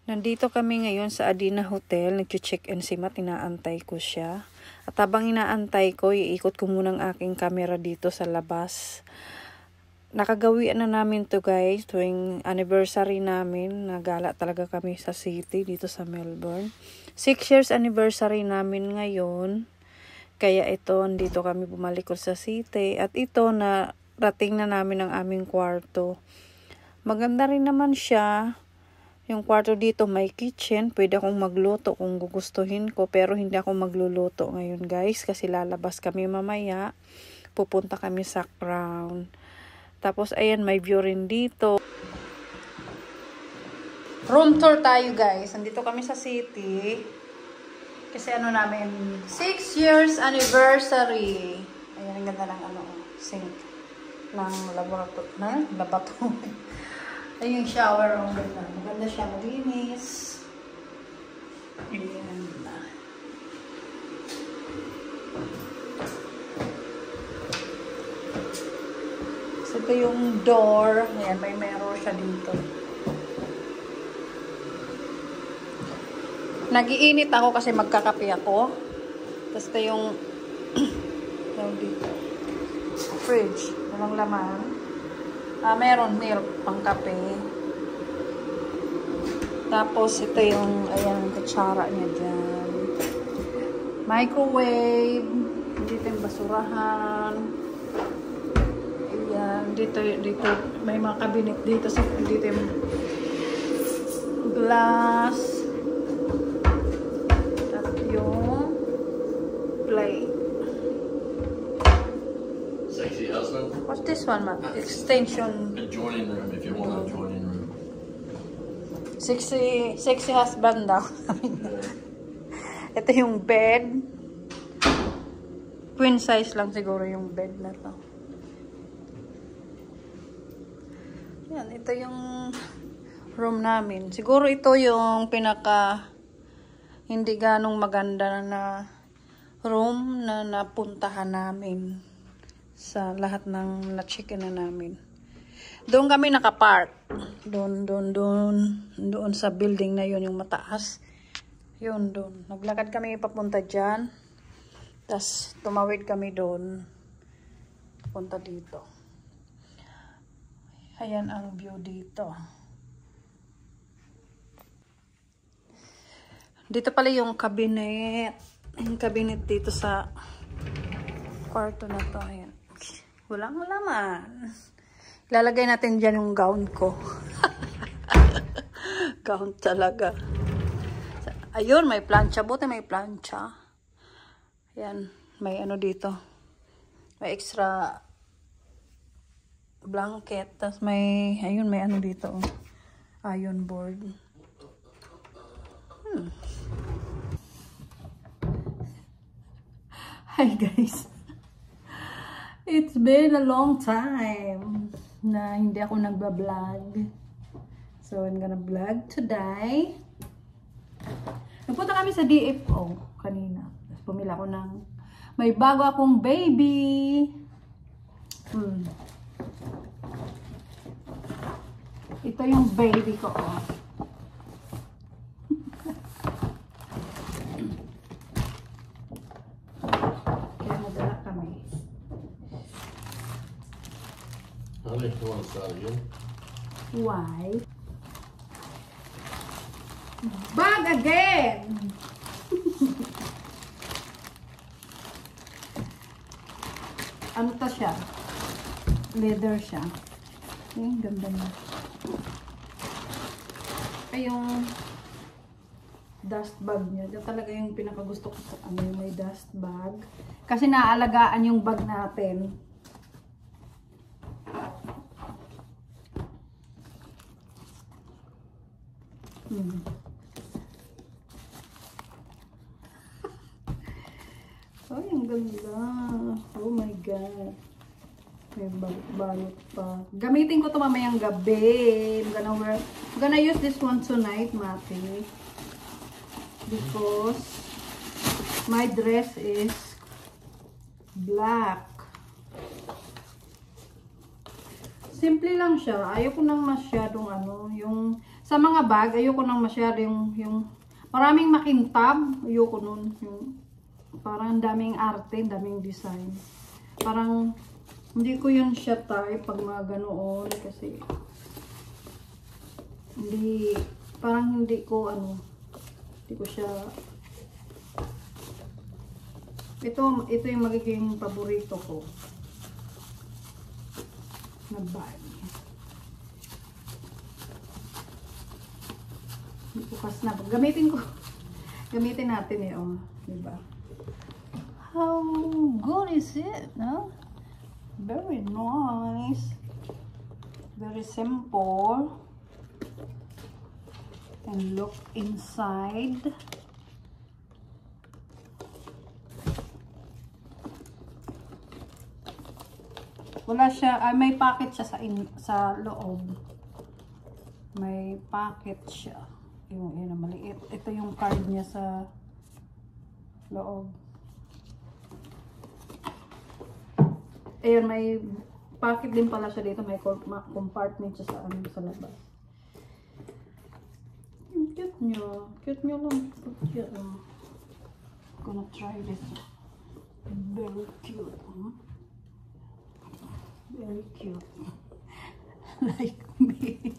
Nandito kami ngayon sa Adina Hotel. Nag-check-in si Matt. Inaantay ko siya. At habang inaantay ko, iikot ko muna ang aking camera dito sa labas. Nakagawian na namin to guys. Tuwing anniversary namin. Nagala talaga kami sa city dito sa Melbourne. 6 years anniversary namin ngayon. Kaya ito, dito kami bumalik sa city. At ito, na rating na namin ang aming kwarto. Maganda rin naman siya. Yung kwarto dito may kitchen. Pwede akong magluto kung gugustuhin ko. Pero hindi ako magluluto ngayon guys. Kasi lalabas kami mamaya. Pupunta kami sa Crown. Tapos ayan, may view rin dito. Room tour tayo guys. Andito kami sa city. Kasi ano namin, 6 years anniversary. Ayan, ang ganda ng sink ng laboratory. Ayun yung shower room. Maganda siya, malinis. Ayan. So, ito yung door. Ayan, may mirror siya dito. Nag-iinit ako kasi magkakape ako. Tapos ito yung dito. Fridge. Walang laman. Meron milk pang kape. Tapos ito yung, ayan, kutsara niya dyan. Microwave. Dito yung basurahan. Ayan, dito may mga cabinet dito. Dito yung glass. At yung plate. Sexy husband? What's this one, Matt? Extension. Adjoining room if you want an adjoining room. Sexy husband daw. Ito yung bed. Queen size lang siguro yung bed na to. Yan, ito yung room namin. Siguro ito yung pinaka hindi ganong maganda na room na napuntahan namin sa lahat ng na-check-in na namin. Doon kami nakapark. Doon sa building na yun, yung mataas. Yun, doon. Naglakad kami papunta dyan. Tapos, tumawid kami doon. Punta dito. Ayan ang view dito. Dito pala yung cabinet. Yung cabinet dito sa kwarto na to. Ayan. Walang laman. Lalagay natin dyan yung gown ko. Gown talaga. Ayun, may plancha. Buti may plancha. Ayan, may ano dito. May extra blanket. Tapos may, ayun, may ano dito. Iron board. Hi guys. It's been a long time na hindi ako nagba-vlog. So, I'm gonna vlog today. Nagpunta kami sa DFO kanina. Tapos pumila ko ng may bago akong baby. Ito yung baby ko. Kaya madala kami. Honey, you want to start again? Why? Bag again! Ano ta siya? Leather siya. Ganda na. Ay, yung dust bag niya. Ito talaga yung pinakagusto ko sa may dust bag. Kasi naalagaan yung bag natin. Ay, ang ganda. Oh my God. May balot pa. Gamitin ko ito mamayang gabi. I'm gonna use this one tonight, Mati. Because my dress is black. Simple lang siya. Ayaw ko nang masyadong yung Sa mga bag, ayoko nang masyado yung maraming makintab. Ayoko nun. Yung parang daming arte, daming design. Parang hindi ko yun siya type pag mga ganoon kasi hindi ko siya. Ito yung magiging paborito ko na bag. Bukas na. Gamitin natin eh, oh. Diba? How good is it, no? Very nice. Very simple. And look inside. Wala siya, may pocket siya sa loob. May pocket siya. Yung maliit. Ito yung card niya sa loob. Ayun, may pocket din pala siya dito. May compartment siya sa labas. Cute niya. Cute niya lang. Cute. I'm gonna try this. Very cute. Very cute. Like me.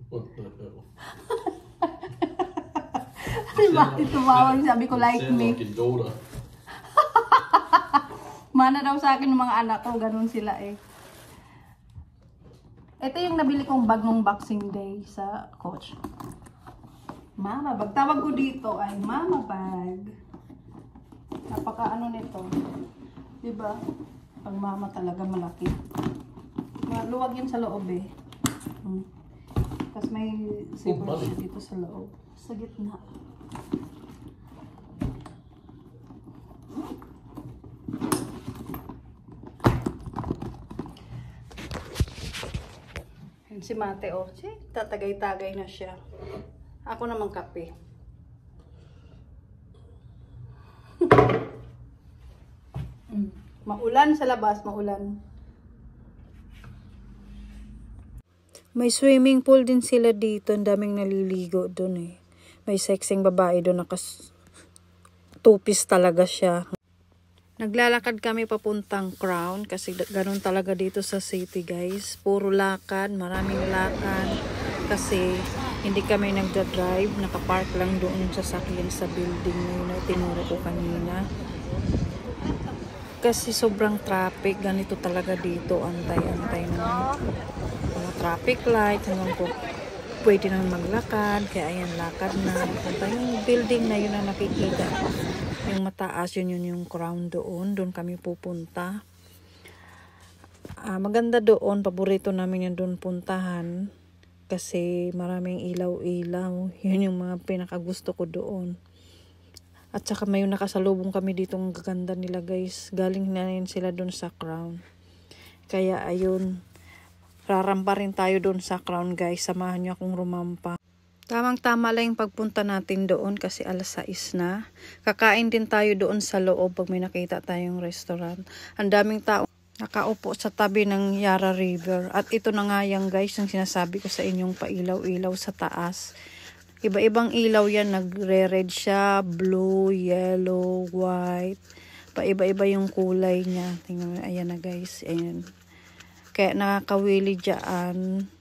What the hell? Diba? Tumawag, sabi ko like Sound me. like your daughter. Mana daw sa akin ng mga anak ko, ganun sila eh. Ito yung nabili kong bag nung Boxing Day sa Coach. Mama bag. Tawag ko dito ay mama bag. Napaka nito. Diba? Pag mama talaga malaki. Maluwag yun sa loob eh. Tapos may zipper siya dito sa loob. Sa gitna. Si Mate, oh. Tatagay-tagay na siya. Ako naman kape. Maulan sa labas, maulan. May swimming pool din sila dito. Ang daming naliligo doon eh. May sexing babae doon. Two-piece talaga siya. Naglalakad kami papuntang Crown kasi ganun talaga dito sa city guys. Puro lakad, maraming lakad kasi hindi kami nagda-drive. Nakapark lang doon sa sakyan sa building na tinuro ko kanina. Kasi sobrang traffic, ganito talaga dito. Antay-antay na mga traffic light hanggang po pwede nang maglakad. Kaya ayan, lakad na. Yung building na yun ang nakikita. Yung mataas, yun yung Crown doon. Doon kami pupunta. Maganda doon. Paborito namin yung doon puntahan. Kasi maraming ilaw-ilaw. Yun yung mga pinakagusto ko doon. At saka may nakasalubong kami dito. Ang gaganda nila guys. Galing na rin sila doon sa Crown. Kaya ayun. Rarampa rin tayo doon sa Crown guys. Samahan nyo akong rumampa. Tamang-tama lang yung pagpunta natin doon kasi alas 6 na. Kakain din tayo doon sa loob pag may nakita tayong restaurant. Ang daming tao nakaupo sa tabi ng Yara River. At ito na nga yan guys, yung sinasabi ko sa inyong pailaw-ilaw sa taas. Iba-ibang ilaw yan. Nagre-red siya, blue, yellow, white. Paiba-iba yung kulay niya. Tingnan mo, ayan na guys. Ayan. Kaya nakakawili dyan.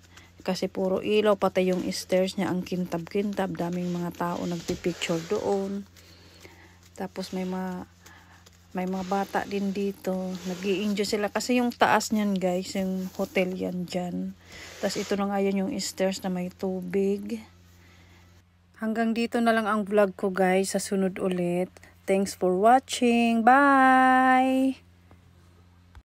Kasi puro ilaw, pati yung stairs niya ang kintab-kintab. Daming mga tao nagpipicture doon. Tapos may mga bata din dito. Nag-i-enjoy sila. Kasi yung taas niyan guys, yung hotel yan dyan. Tapos ito na nga yan yung stairs na may tubig. Hanggang dito na lang ang vlog ko guys. Sa sunod ulit. Thanks for watching. Bye!